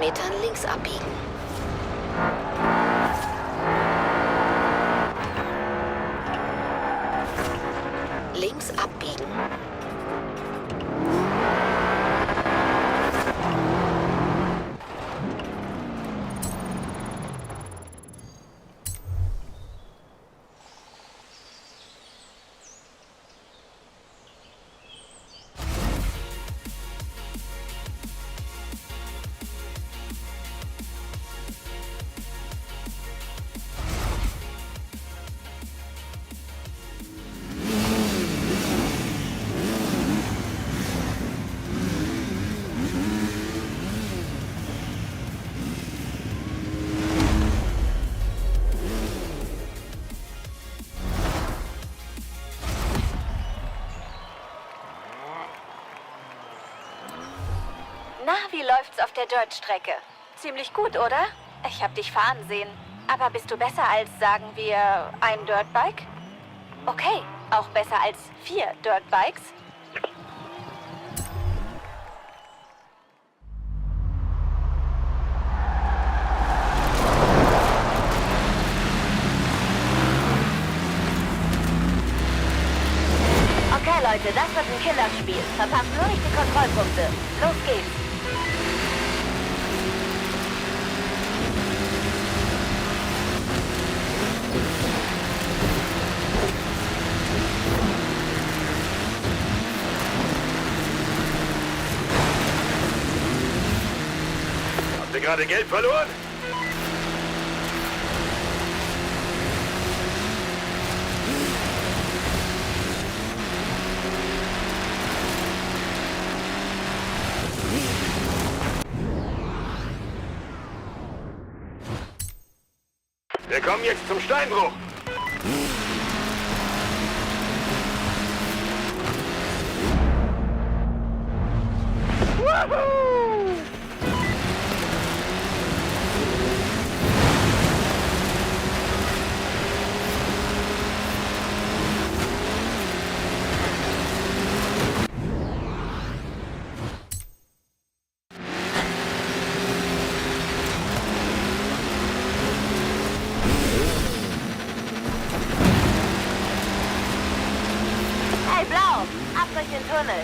Metern links abbiegen. Links abbiegen. Na, wie läuft's auf der Dirt-Strecke? Ziemlich gut, oder? Ich hab dich fahren sehen. Aber bist du besser als, sagen wir, ein Dirtbike? Okay, auch besser als 4 Dirtbikes? Okay, Leute, das wird ein Killerspiel. Verpasst nur nicht die Kontrollpunkte. Los geht's! gerade Geld verloren? Wir kommen jetzt zum Steinbruch. Woohoo! Hey, Blau! Ab durch den Tunnel!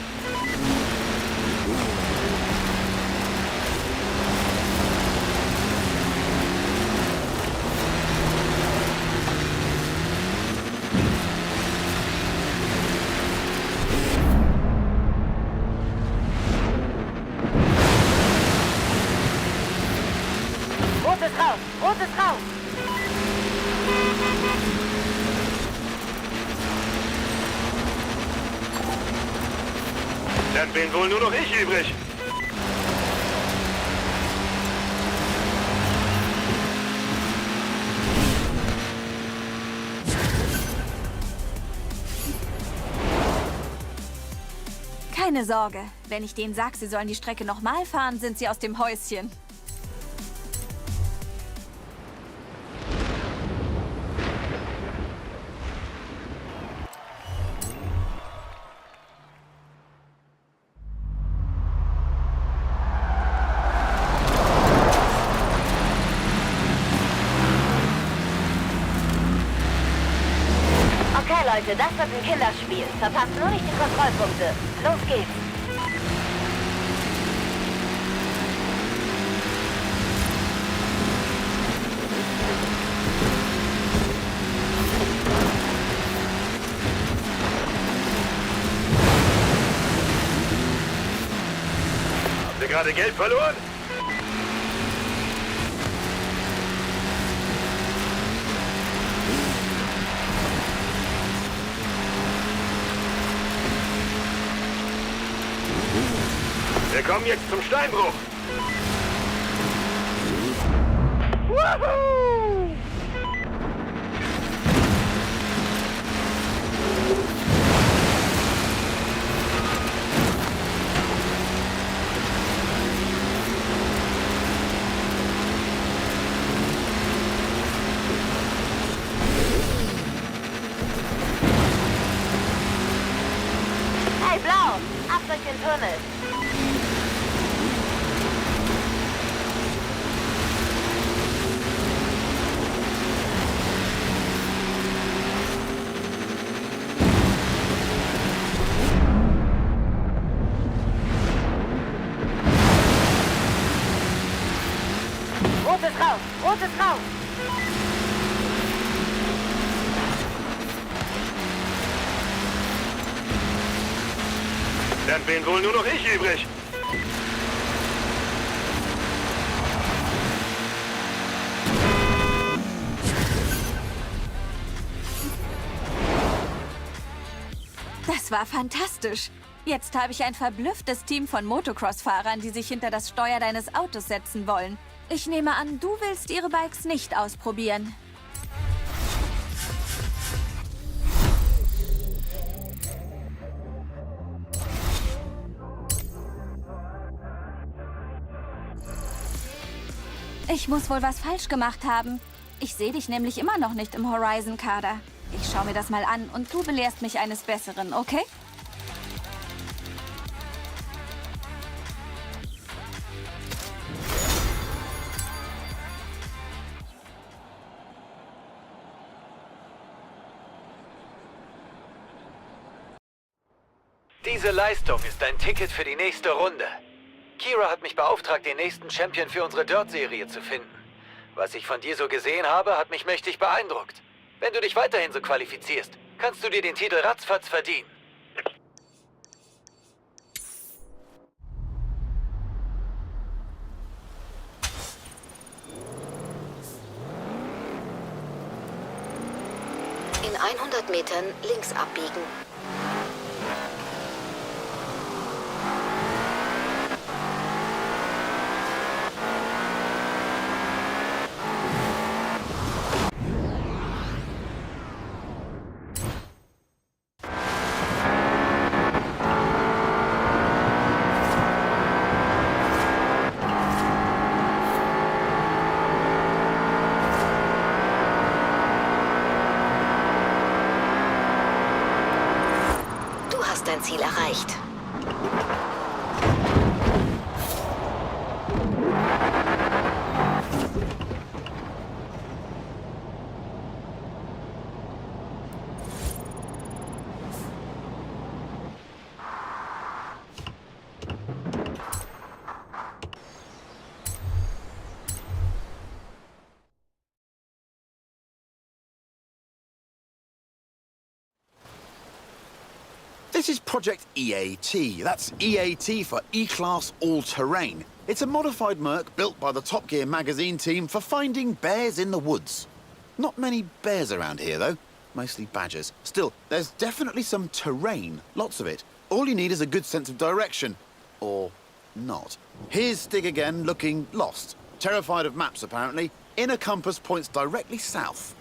Rot ist raus! Rot ist raus! Dann bin wohl nur noch ich übrig. Keine Sorge. Wenn ich denen sag, sie sollen die Strecke nochmal fahren, sind sie aus dem Häuschen. Okay, Leute, das wird ein Killerspiel. Verpasst nur nicht die Kontrollpunkte. Los geht's. Habt ihr gerade Geld verloren? Wir kommen jetzt zum Steinbruch. Woohoo! Hey, Blau! Ab durch den Tunnel! Rot ist raus! Rot ist raus! Dann bin wohl nur noch ich übrig. Das war fantastisch. Jetzt habe ich ein verblüfftes Team von Motocross-Fahrern, die sich hinter das Steuer deines Autos setzen wollen. Ich nehme an, du willst ihre Bikes nicht ausprobieren. Ich muss wohl was falsch gemacht haben. Ich sehe dich nämlich immer noch nicht im Horizon-Kader. Ich schaue mir das mal an und du belehrst mich eines Besseren, okay? Diese Leistung ist ein Ticket für die nächste Runde. Kira hat mich beauftragt, den nächsten Champion für unsere Dirt-Serie zu finden. Was ich von dir so gesehen habe, hat mich mächtig beeindruckt. Wenn du dich weiterhin so qualifizierst, kannst du dir den Titel ratzfatz verdienen. 100 Metern links abbiegen. Dein Ziel erreicht. This is Project EAT. That's EAT for E-Class All-Terrain. It's a modified Merc built by the Top Gear magazine team for finding bears in the woods. Not many bears around here, though. Mostly badgers. Still, there's definitely some terrain. Lots of it. All you need is a good sense of direction. Or not. Here's Stig again, looking lost. Terrified of maps, apparently. Inner compass points directly south.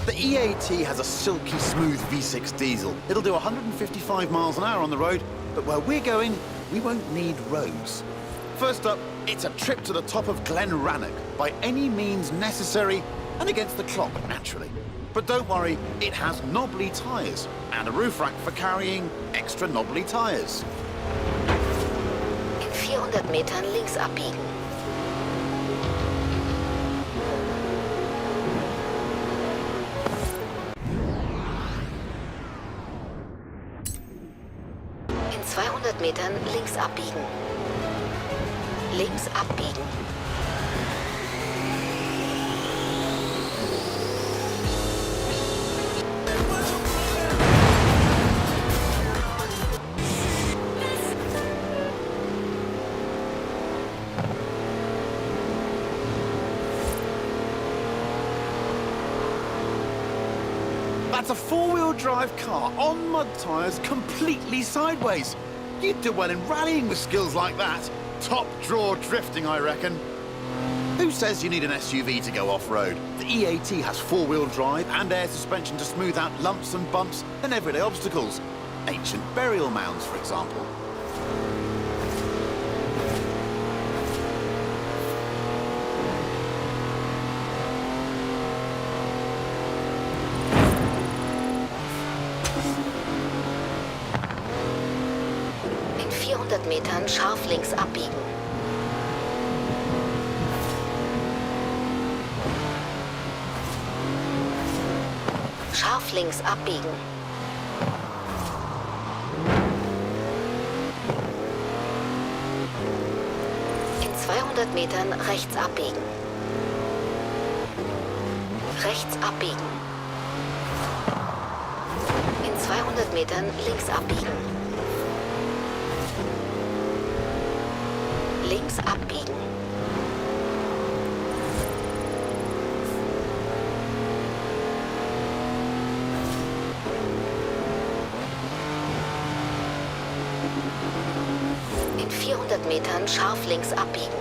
The EAT has a silky smooth V6 diesel. It'll do 155 miles an hour on the road, but where we're going, we won't need roads. First up, it's a trip to the top of Glen Rannoch, by any means necessary, and against the clock, naturally. But don't worry, it has knobbly tyres, and a roof rack for carrying extra knobbly tyres. In 400 Metern links abbiegen. In 200 Metern links abbiegen. Links abbiegen. That's a four-wheel drive car on mud tyres completely sideways. You'd do well in rallying with skills like that. Top draw drifting, I reckon. Who says you need an SUV to go off-road? The EAT has four-wheel drive and air suspension to smooth out lumps and bumps and everyday obstacles. Ancient burial mounds, for example. In 400 Metern scharf links abbiegen. Scharf links abbiegen. In 200 Metern rechts abbiegen. Rechts abbiegen. In 200 Metern links abbiegen. Links abbiegen. In 400 Metern scharf links abbiegen.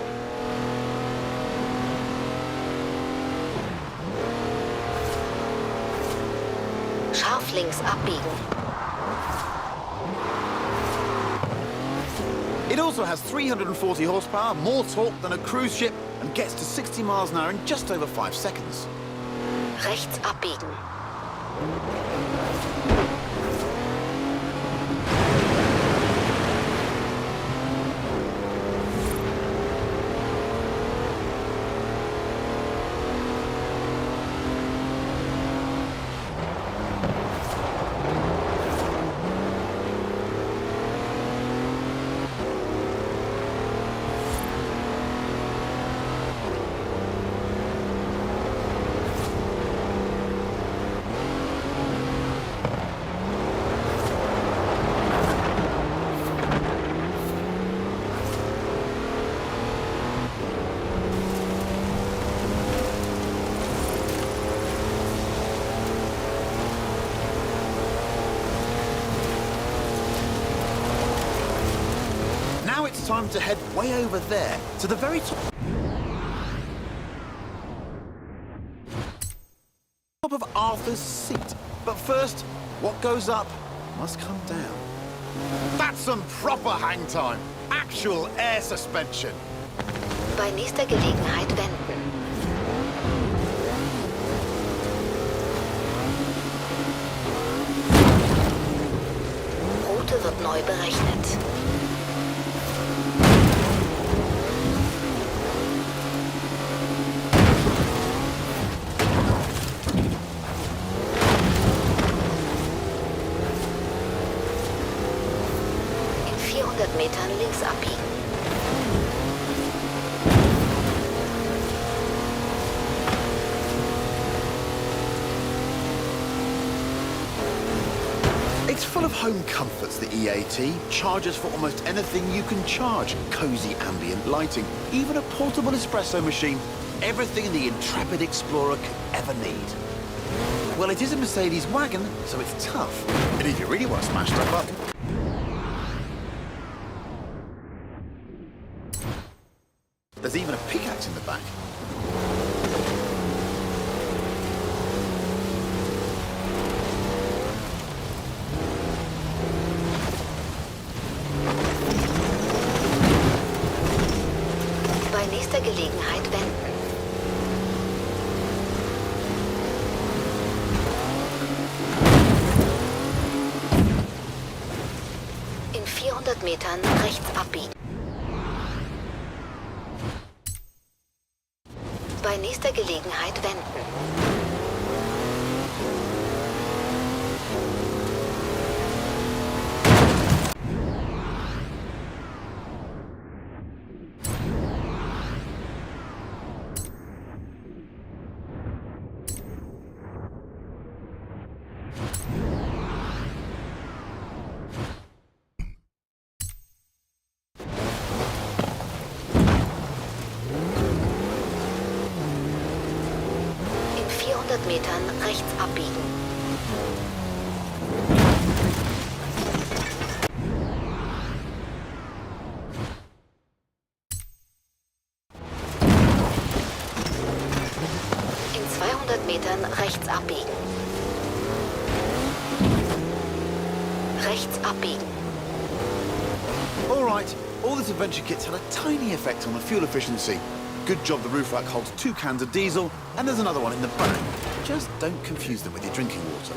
Scharf links abbiegen. It also has 340 horsepower, more torque than a cruise ship, and gets to 60 miles an hour in just over 5 seconds. Rechts abbiegen. time to head way over there, to the very top of Arthur's seat. But first, what goes up must come down. That's some proper hang time. Actual air suspension. Bei nächster Gelegenheit wenden. Route wird neu berechnet. In 400 Metern links abbiegen. It's full of home comforts, the EAT. Charges for almost anything you can charge. Cozy ambient lighting, even a portable espresso machine. Everything the intrepid explorer could ever need. Well, it is a Mercedes wagon, so it's tough. And if you really want to smash stuff up... There's even a pickaxe in the back. Bei nächster Gelegenheit wenden. In 400 Metern rechts abbiegen. Bei nächster Gelegenheit wenden. In 400 Metern rechts abbiegen. In 200 Metern rechts abbiegen. Rechts abbiegen. All right, all this adventure kit's had a tiny effect on the fuel efficiency. Good job the roof rack holds 2 cans of diesel, and there's another one in the back. Just don't confuse them with your drinking water.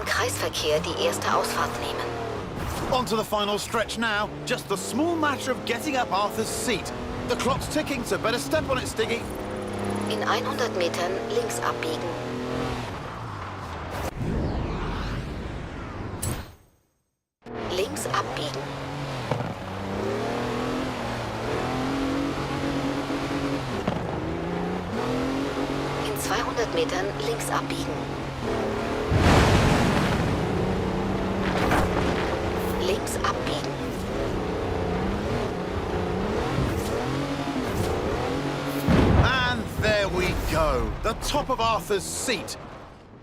Kreisverkehr die erste Ausfahrt nehmen. On to the final stretch now. Just the small matter of getting up Arthur's seat. The clock's ticking, so better step on it, Stiggy. In 100 Metern links abbiegen. Links abbiegen. In 200 Metern links abbiegen. Links abbiegen. And there we go. The top of Arthur's seat.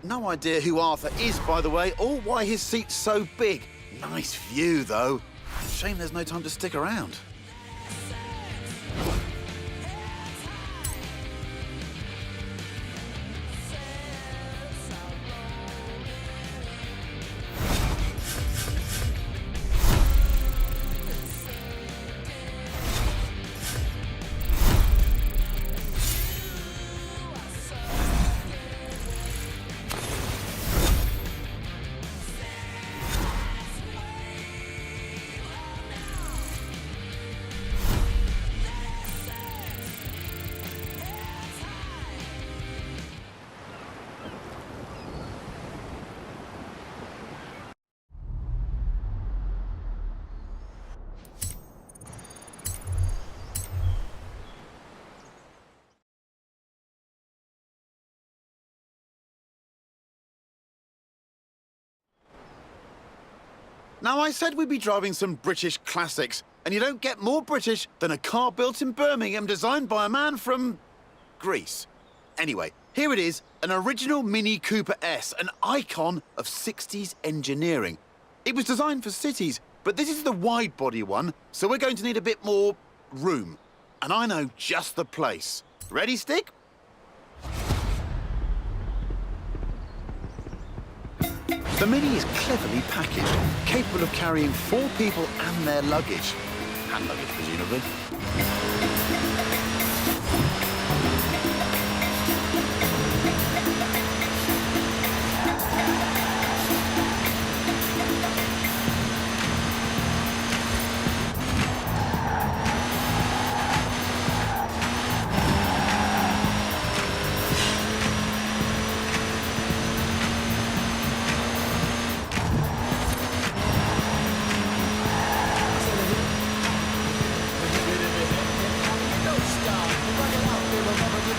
No idea who Arthur is, by the way, or why his seat's so big. Nice view, though. Shame there's no time to stick around. Now, I said we'd be driving some British classics, and you don't get more British than a car built in Birmingham designed by a man from Greece. Anyway, here it is, an original Mini Cooper S, an icon of 60s engineering. It was designed for cities, but this is the wide-body one, so we're going to need a bit more room. And I know just the place. Ready, Stick? The Mini is cleverly packaged, capable of carrying 4 people and their luggage. Hand luggage, presumably.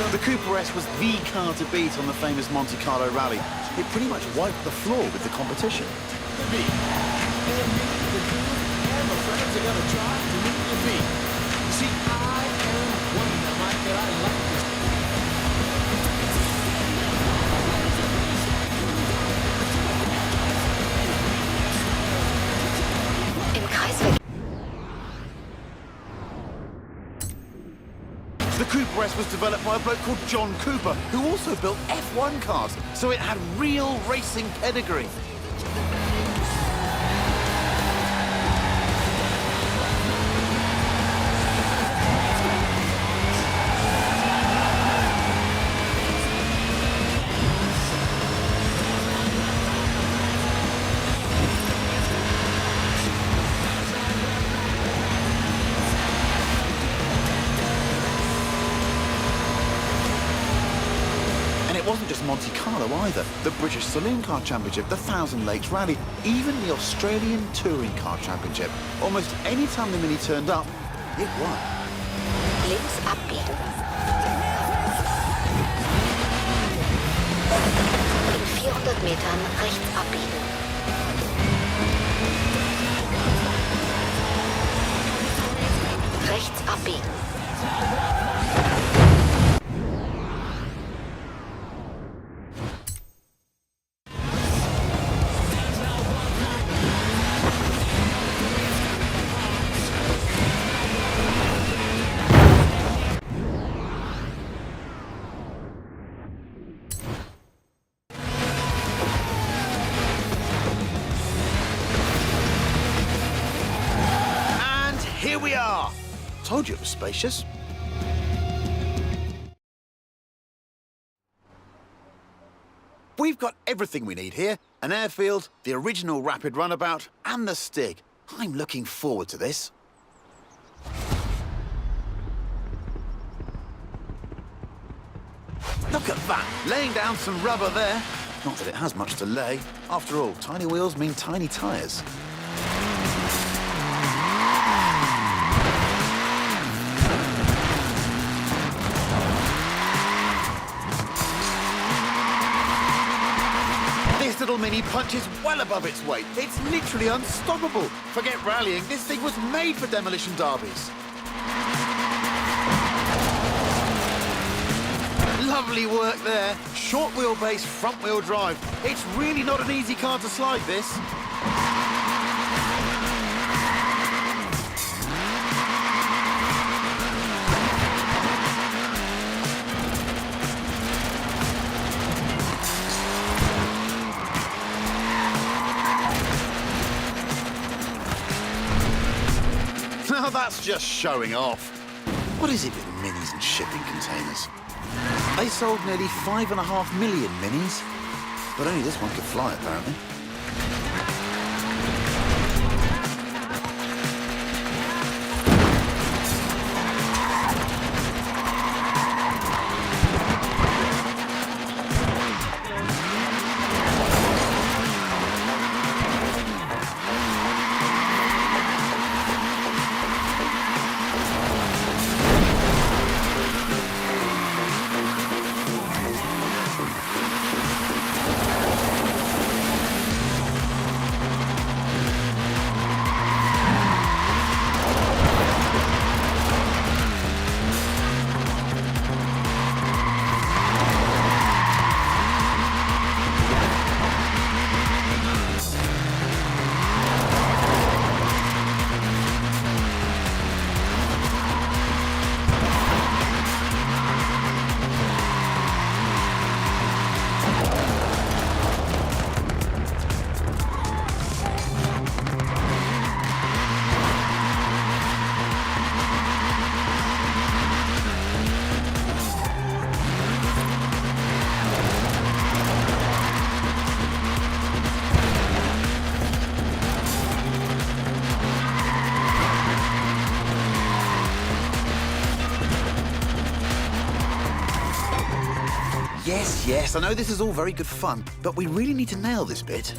The Cooper S was the car to beat on the famous Monte Carlo rally. It pretty much wiped the floor with the competition. Im Kreisverkehr. The Cooper S was developed by a bloke called John Cooper, who also built F1 cars, so it had real racing pedigree. It wasn't just Monte Carlo either. The British Saloon Car Championship, the Thousand Lakes Rally, even the Australian Touring Car Championship. Almost any time the Mini turned up, it won. Links abbiegen. In 400 Metern rechts abbiegen. Rechts abbiegen. Here we are! Told you it was spacious. We've got everything we need here. An airfield, the original rapid runabout, and the Stig. I'm looking forward to this. Look at that! Laying down some rubber there. Not that it has much to lay. After all, tiny wheels mean tiny tyres. This little Mini punches well above its weight. It's literally unstoppable. Forget rallying, this thing was made for demolition derbies. Lovely work there. Short wheelbase, front wheel drive. It's really not an easy car to slide, this. Now that's just showing off. What is it with Minis and shipping containers? They sold nearly 5.5 million Minis, but only this one could fly, apparently. Yes, I know this is all very good fun, but we really need to nail this bit.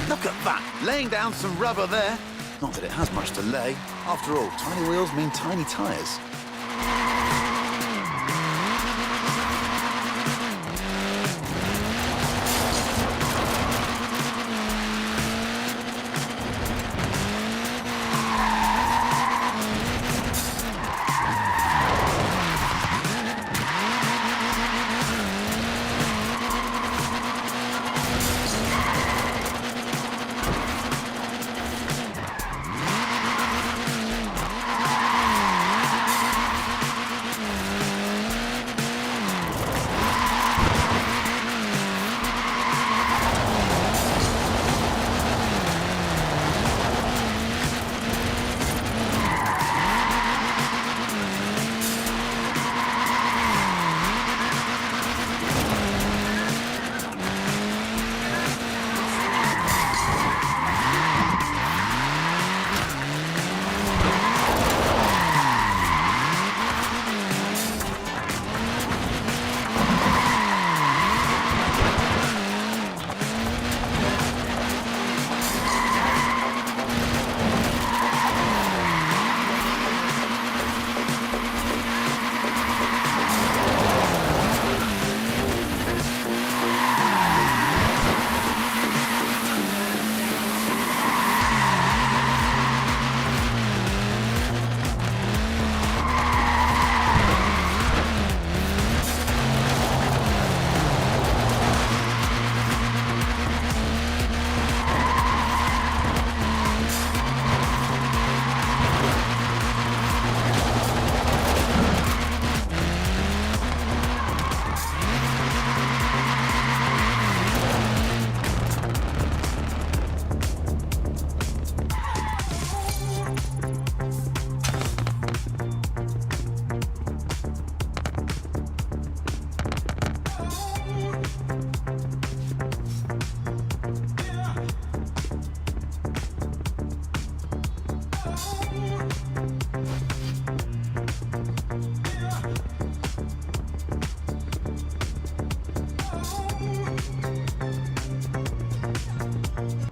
Look at that, laying down some rubber there. Not that it has much to lay. After all, tiny wheels mean tiny tyres.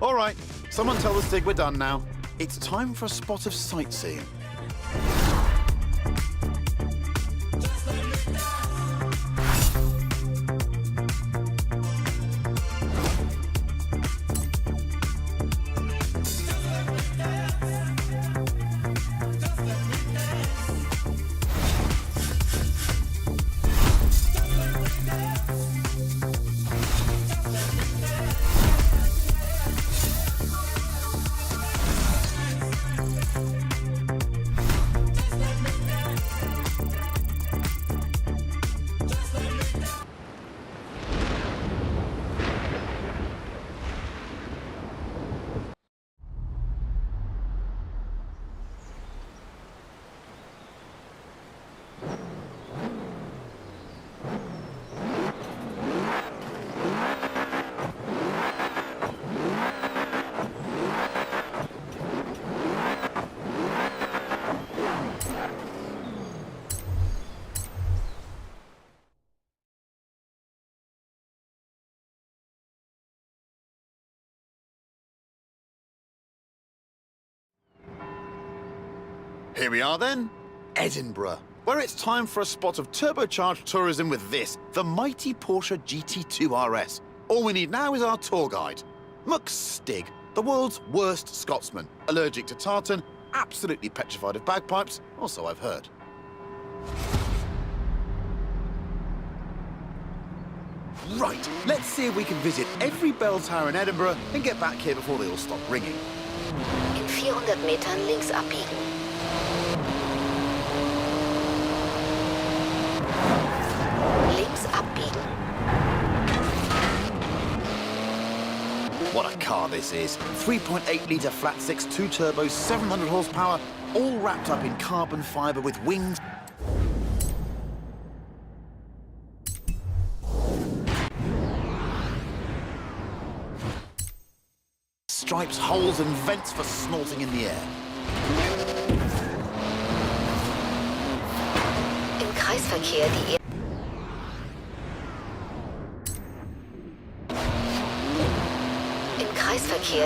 All right, someone tell the Stig we're done now. It's time for a spot of sightseeing. Here we are then, Edinburgh, where it's time for a spot of turbocharged tourism with this, the mighty Porsche GT2 RS. All we need now is our tour guide, Muck Stig, the world's worst Scotsman, allergic to tartan, absolutely petrified of bagpipes, or so I've heard. Right, let's see if we can visit every bell tower in Edinburgh and get back here before they all stop ringing. In 400 Metern links abbiegen. Links abbiegen. What a car this is. 3.8-litre flat six, 2 turbos, 700 horsepower, all wrapped up in carbon fibre with wings. Stripes, holes and vents for snorting in the air. Kreisverkehr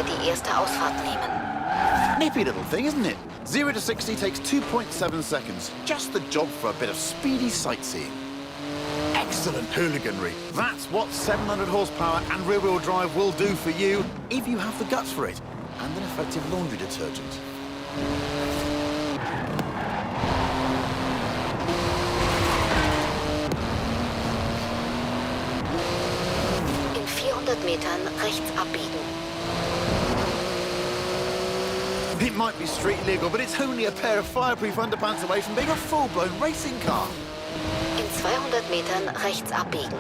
die erste Ausfahrt nehmen. Nippy little thing, isn't it? 0 to 60 takes 2.7 seconds. Just the job for a bit of speedy sightseeing. Excellent hooliganry. That's what 700 horsepower and rear-wheel drive will do for you if you have the guts for it, and an effective laundry detergent. In 400 Metern rechts abbiegen. It might be street legal, but it's only a pair of fireproof underpants away from being a full-blown racing car. In 200 Metern rechts abbiegen.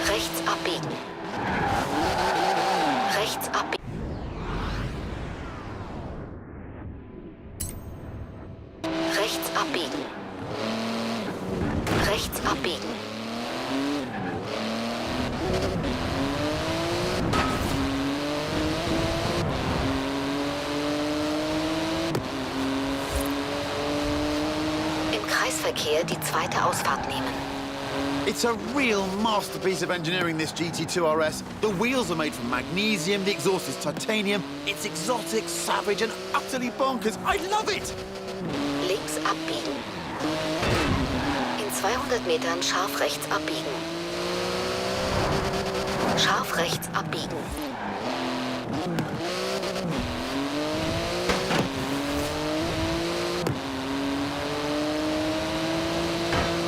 Rechts abbiegen. Rechts abbiegen. Rechts abbiegen. Rechts abbiegen. Im Kreisverkehr die zweite Ausfahrt nehmen. It's a real masterpiece of engineering, this GT2 RS. The wheels are made from magnesium, the exhaust is titanium. It's exotic, savage, and utterly bonkers. I love it! Links abbiegen. In 200 Metern scharf rechts abbiegen. Scharf rechts abbiegen.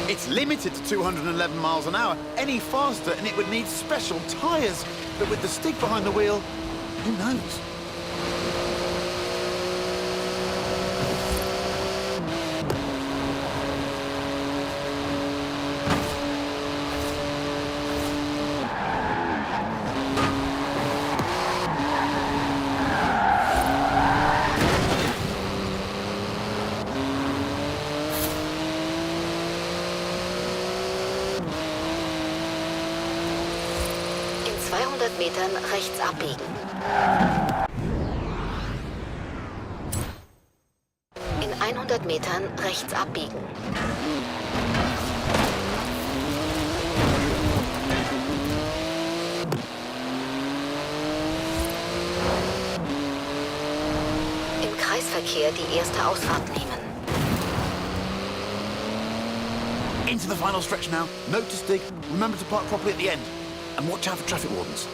It's limited to 211 miles an hour. Any faster and it would need special tyres. But with the stick behind the wheel, who knows? In 200 Metern rechts abbiegen. In 100 Metern rechts abbiegen. Im Kreisverkehr die erste Ausfahrt nehmen. Into the final stretch now. Note to stick. Remember to park properly at the end. And watch out for traffic wardens.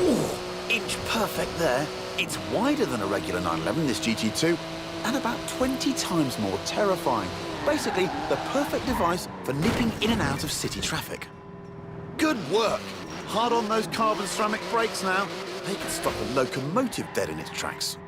Ooh, inch perfect there. It's wider than a regular 911, this GT2, and about 20 times more terrifying. Basically, the perfect device for nipping in and out of city traffic. Good work! Hard on those carbon ceramic brakes now. They could stop a locomotive dead in its tracks.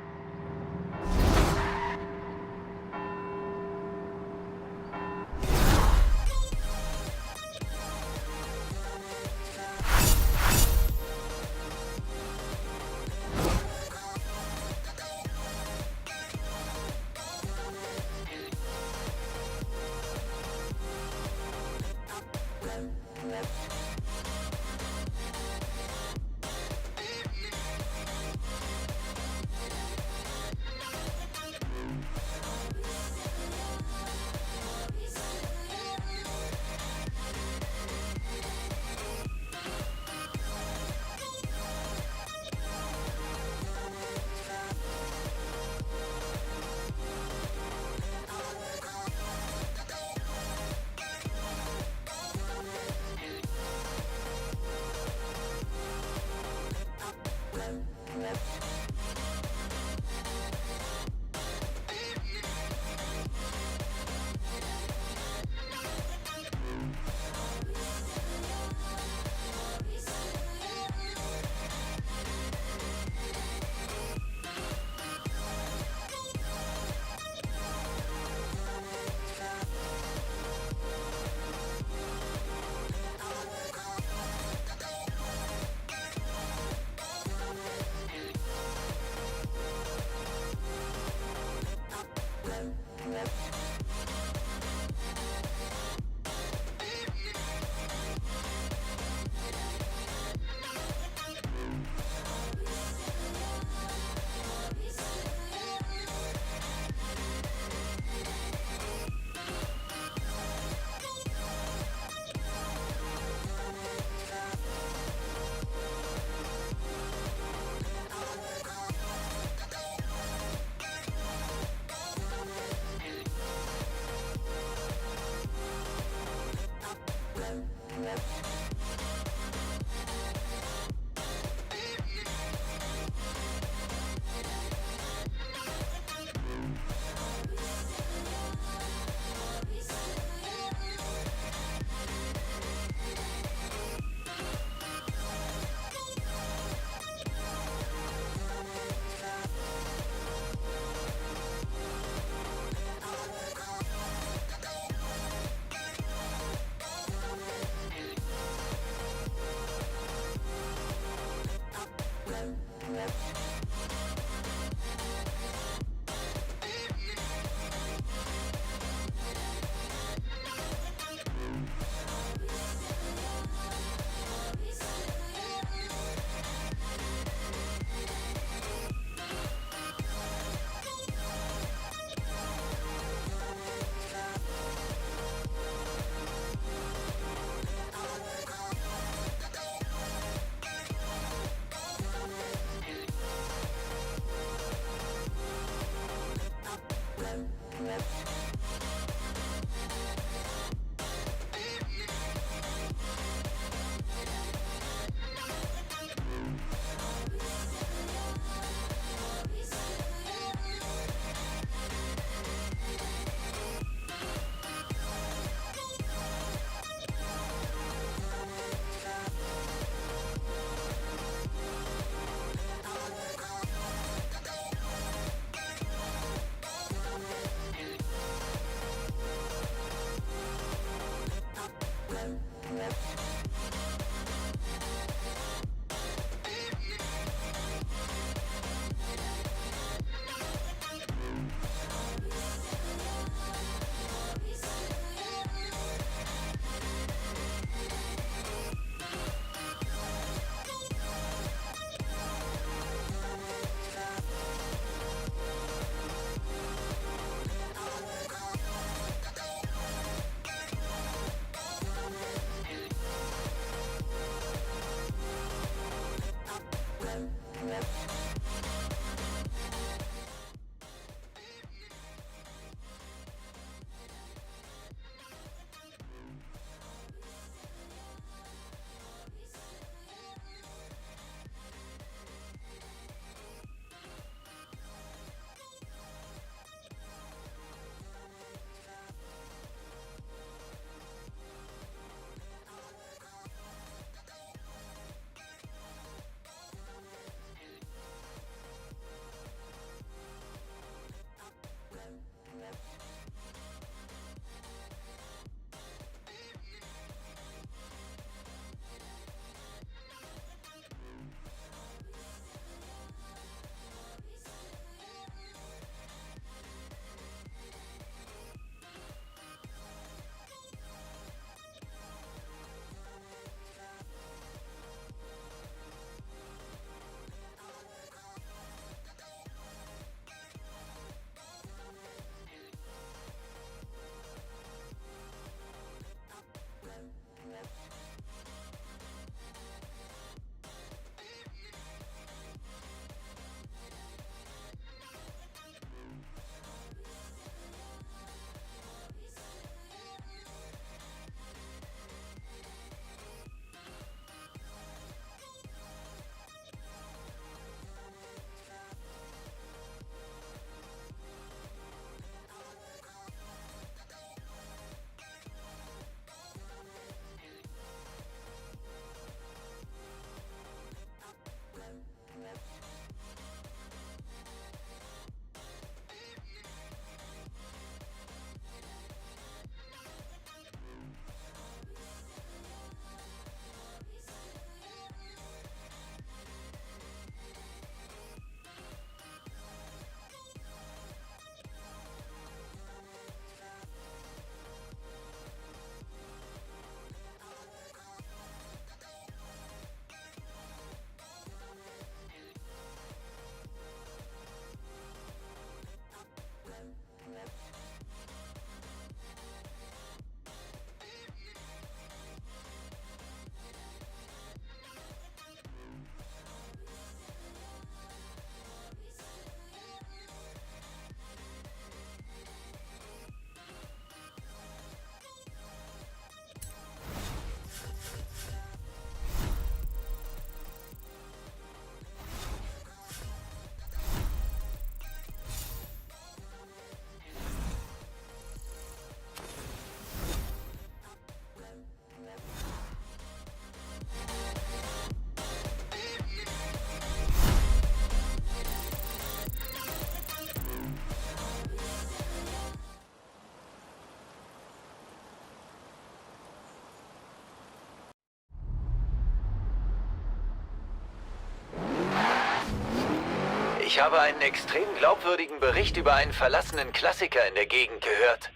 Ich habe einen extrem glaubwürdigen Bericht über einen verlassenen Klassiker in der Gegend gehört.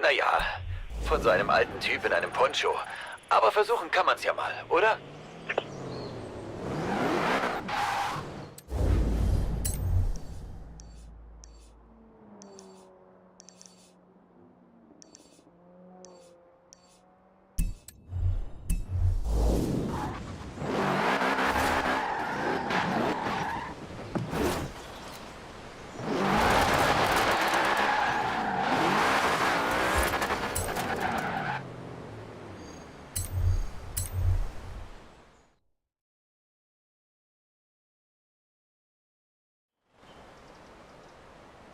Naja, von so einem alten Typ in einem Poncho. Aber versuchen kann man's ja mal, oder?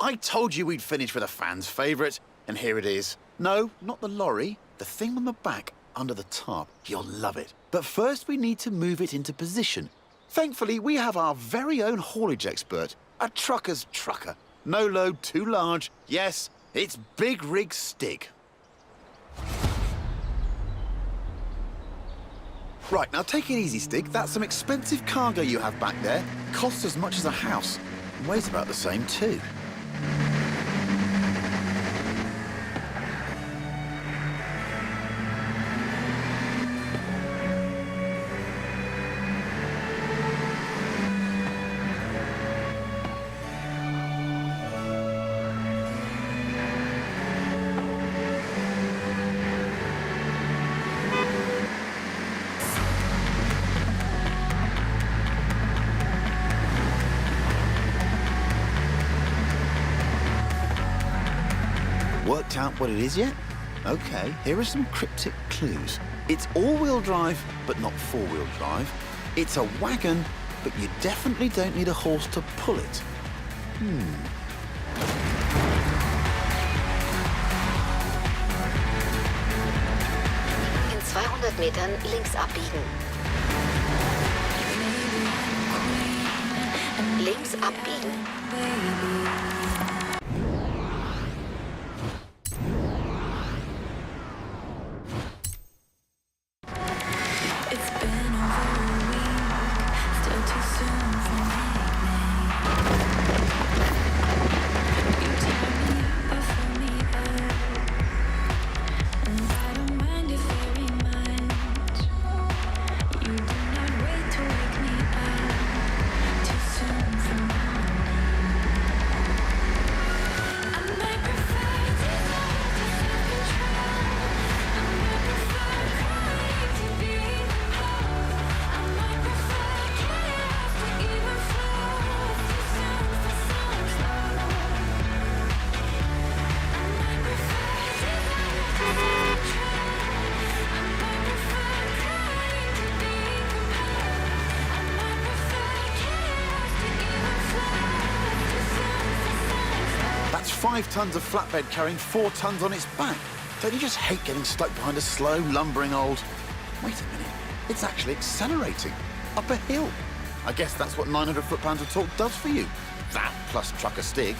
I told you we'd finish with a fan's favourite, and here it is. No, not the lorry. The thing on the back, under the tarp. You'll love it. But first we need to move it into position. Thankfully, we have our very own haulage expert, a trucker's trucker. No load too large. Yes, it's Big Rig Stig. Right, now take it easy, Stig. That's some expensive cargo you have back there. Costs as much as a house. And weighs about the same, too. Worked out what it is yet? Okay, here are some cryptic clues. It's all-wheel drive, but not four-wheel drive. It's a wagon, but you definitely don't need a horse to pull it. In 200 Metern links abbiegen. Links abbiegen. That's 5 tons of flatbed carrying 4 tons on its back. Don't you just hate getting stuck behind a slow, lumbering old... Wait a minute, it's actually accelerating. Up a hill. I guess that's what 900 foot-pounds of torque does for you. That plus trucker Stig.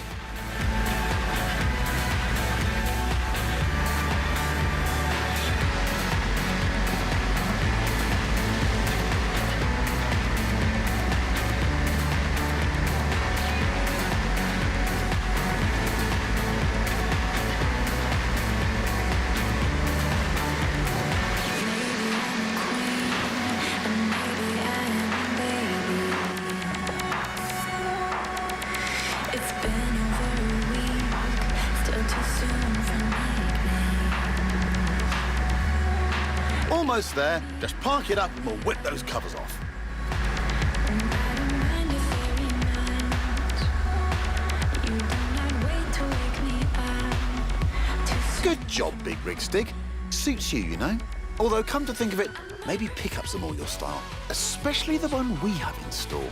Almost there. Just park it up and we'll whip those covers off. Good job, Big Rig Stig. Suits you, you know. Although, come to think of it, maybe pickups are more your style. Especially the one we have in store.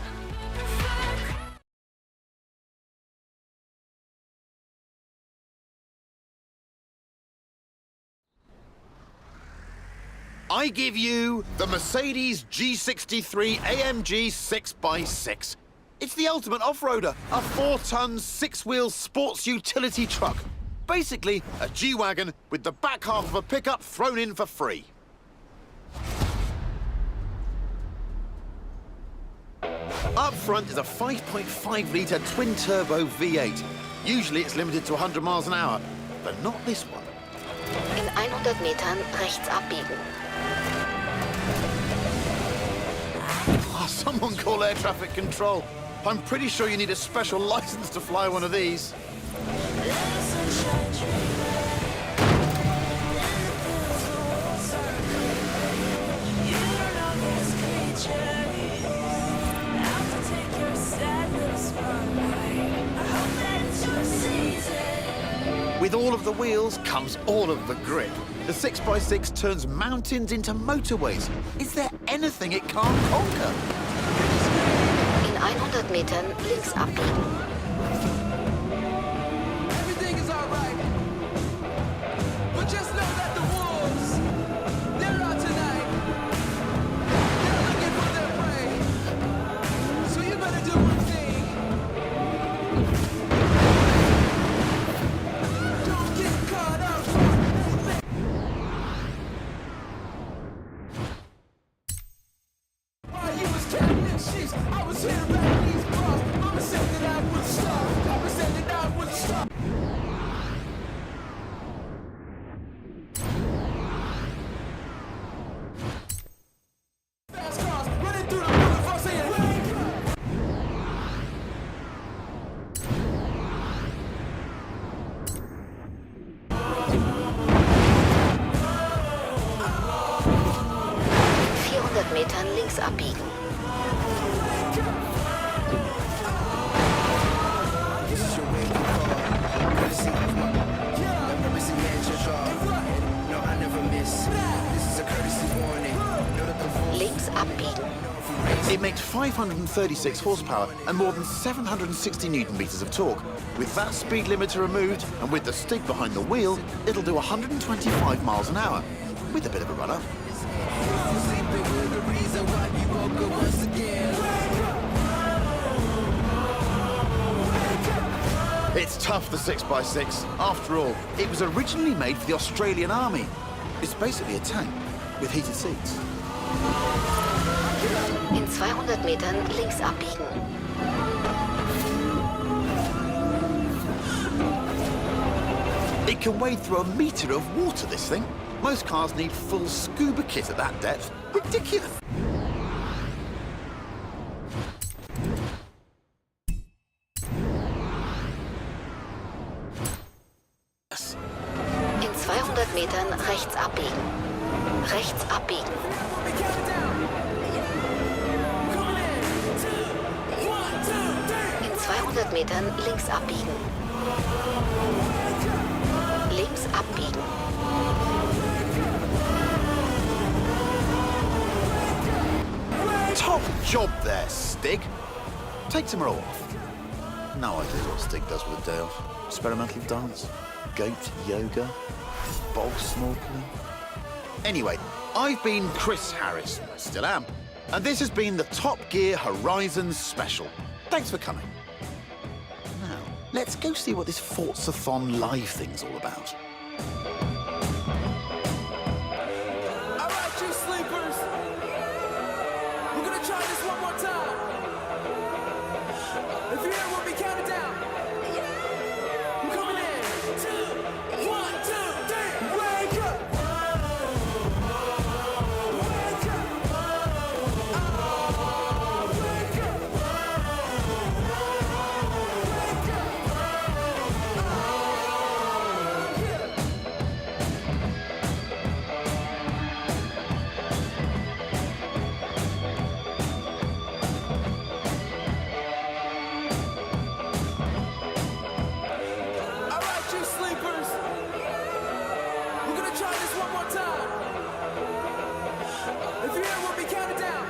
I give you the Mercedes G63 AMG 6x6. It's the ultimate off-roader, a 4-ton, 6-wheel sports utility truck. Basically, a G-Wagon with the back half of a pickup thrown in for free. Up front is a 5.5-litre twin-turbo V8. Usually it's limited to 100 miles an hour, but not this one. In 100 Metern rechts abbiegen. Ah, someone call air traffic control. I'm pretty sure you need a special license to fly one of these. With all of the wheels comes all of the grip. The 6x6 turns mountains into motorways. Is there anything it can't conquer? In 100 Metern links abbiegen. Everything is alright. But just know that the wolves, they're out tonight. They're looking for their prey. So you better do one thing. Don't get caught up. While you was counting sheep, I was here back these bars. Mama said that I would stop. Papa said that I would stop. Fast cars running through the boulevard saying, "Wake up!" In 400 Metern links abbiegen. This is your wake up call. Courtesy of my purpose and magic. No, I never miss. This is a courtesy warning. Know that the wolves Links abbiegen. It makes 536 horsepower and more than 760 newton-meters of torque. With that speed limiter removed and with the stick behind the wheel, it'll do 125 miles an hour, with a bit of a run-up. sleeping with the reason why you woke up once again. It's tough, the 6x6. After all, it was originally made for the Australian Army. It's basically a tank with heated seats. In 200 Metern links abbiegen. It can wade through a metre of water, this thing. Most cars need full scuba kit at that depth. Ridiculous. In 200 Metern rechts abbiegen. Rechts abbiegen. In 200 Metern links abbiegen. Links abbiegen. Top job there, Stig. Take tomorrow off. No idea what Stig does with a day off. Experimental dance, goat yoga, bog snorkeling. Anyway, I've been Chris Harris, still am, and this has been the Top Gear Horizon Special. Thanks for coming. Now, let's go see what this Forzathon live thing's all about. All right, you sleepers. We're gonna try this one more time. If you're here, we'll be counting down. I'm coming in. 2, 1, 2, 3. Wake up. Wake up. Wake up. All right, you sleepers. We're gonna try this one more time. If you're here, we'll be counting down.